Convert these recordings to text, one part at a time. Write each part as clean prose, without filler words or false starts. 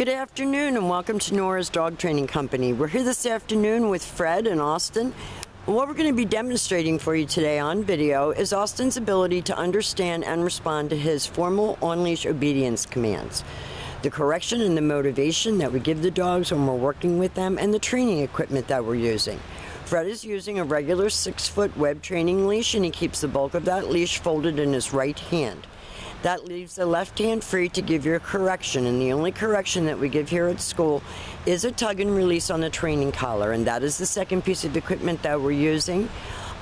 Good afternoon and welcome to Nora's Dog Training Company. We're here this afternoon with Fred and Austin. What we're going to be demonstrating for you today on video is Austin's ability to understand and respond to his formal on-leash obedience commands, the correction and the motivation that we give the dogs when we're working with them, and the training equipment that we're using. Fred is using a regular 6-foot web training leash, and he keeps the bulk of that leash folded in his right hand. That leaves the left hand free to give your correction, and the only correction that we give here at school is a tug and release on the training collar, and that is the second piece of equipment that we're using.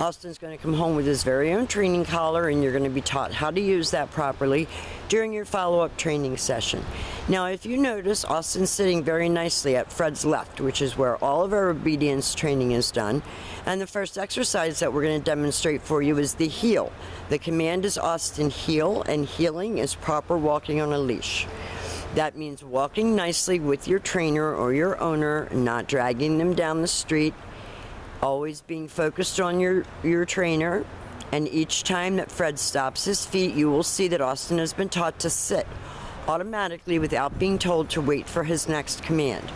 Austin's going to come home with his very own training collar, and you're going to be taught how to use that properly during your follow-up training session. Now, if you notice, Austin's sitting very nicely at Fred's left, which is where all of our obedience training is done. And the first exercise that we're going to demonstrate for you is the heel. The command is Austin heel, and heeling is proper walking on a leash. That means walking nicely with your trainer or your owner, not dragging them down the street, always being focused on your trainer. And each time that Fred stops his feet, you will see that Austin has been taught to sit automatically without being told to wait for his next command.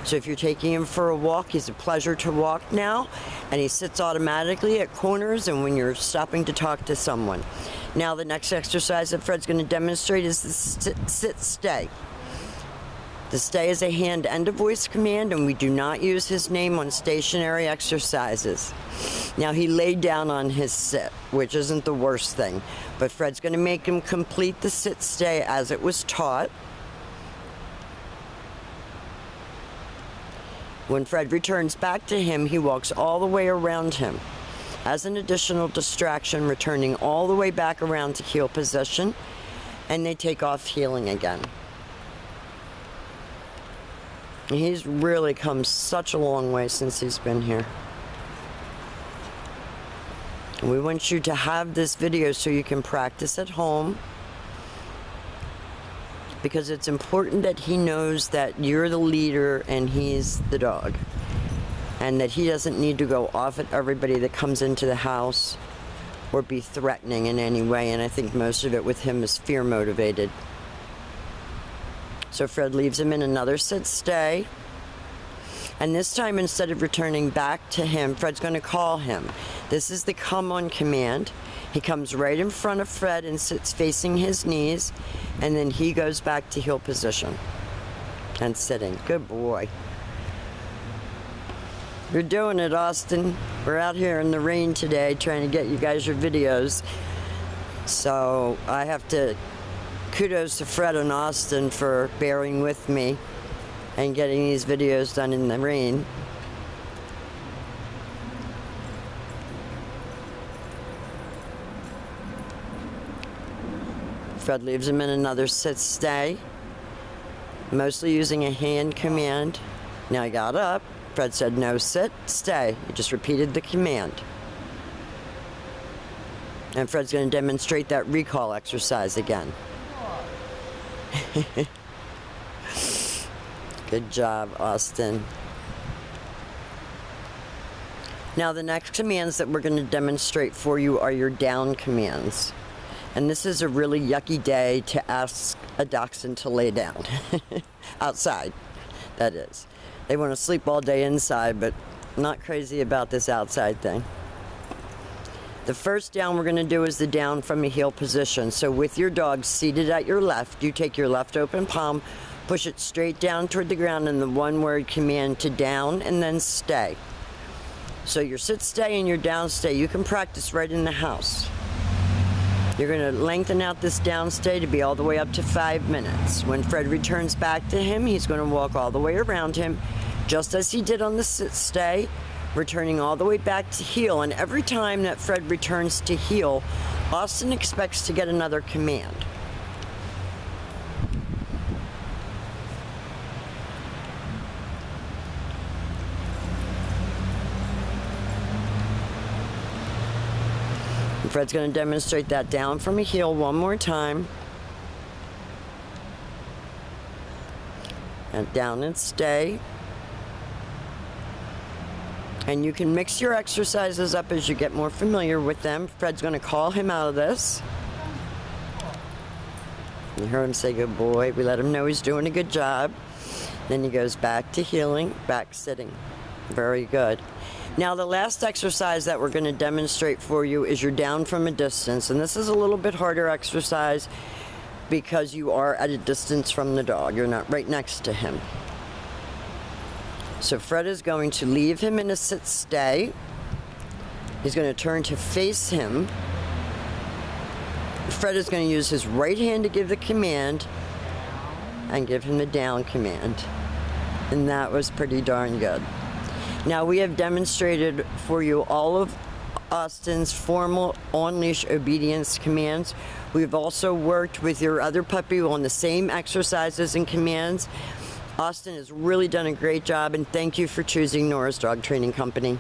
So if you're taking him for a walk, he's a pleasure to walk now, and he sits automatically at corners and when you're stopping to talk to someone. Now the next exercise that Fred's going to demonstrate is the sit-stay. The stay is a hand and a voice command, and we do not use his name on stationary exercises. Now he laid down on his sit, which isn't the worst thing, but Fred's going to make him complete the sit-stay as it was taught. When Fred returns back to him, he walks all the way around him as an additional distraction, returning all the way back around to heel position, and they take off heeling again. He's really come such a long way since he's been here. We want you to have this video so you can practice at home, because it's important that he knows that you're the leader and he's the dog, and that he doesn't need to go off at everybody that comes into the house or be threatening in any way. And I think most of it with him is fear motivated. So Fred leaves him in another sit-stay, and this time instead of returning back to him, Fred's going to call him. This is the come on command. He comes right in front of Fred and sits facing his knees, and then he goes back to heel position and sitting. Good boy. You're doing it, Austin. We're out here in the rain today trying to get you guys your videos. So I have to kudos to Fred and Austin for bearing with me and getting these videos done in the rain. Fred leaves him in another sit-stay, mostly using a hand command. Now he got up. Fred said no, sit, stay. He just repeated the command. And Fred's going to demonstrate that recall exercise again. Good job, Austin. Now the next commands that we're going to demonstrate for you are your down commands. And this is a really yucky day to ask a dachshund to lay down. Outside, that is. They want to sleep all day inside, but not crazy about this outside thing. The first down we're going to do is the down from a heel position. So with your dog seated at your left, you take your left open palm, push it straight down toward the ground, and the one-word command to down and then stay. So your sit stay and your down stay, you can practice right in the house. You're going to lengthen out this down stay to be all the way up to 5 minutes. When Fred returns back to him, he's going to walk all the way around him, just as he did on the sit stay, returning all the way back to heel. And every time that Fred returns to heel, Austin expects to get another command. And Fred's going to demonstrate that down from a heel one more time. And down and stay. And you can mix your exercises up as you get more familiar with them. Fred's going to call him out of this. You heard him say good boy. We let him know he's doing a good job. Then he goes back to heeling, back sitting. Very good. Now the last exercise that we're going to demonstrate for you is your down from a distance. And this is a little bit harder exercise because you are at a distance from the dog. You're not right next to him. So Fred is going to leave him in a sit-stay. He's going to turn to face him. Fred is going to use his right hand to give the command and give him the down command. And that was pretty darn good. Now we have demonstrated for you all of Austin's formal on-leash obedience commands. We've also worked with your other puppy on the same exercises and commands. Austin has really done a great job, and thank you for choosing Nora's Dog Training Company.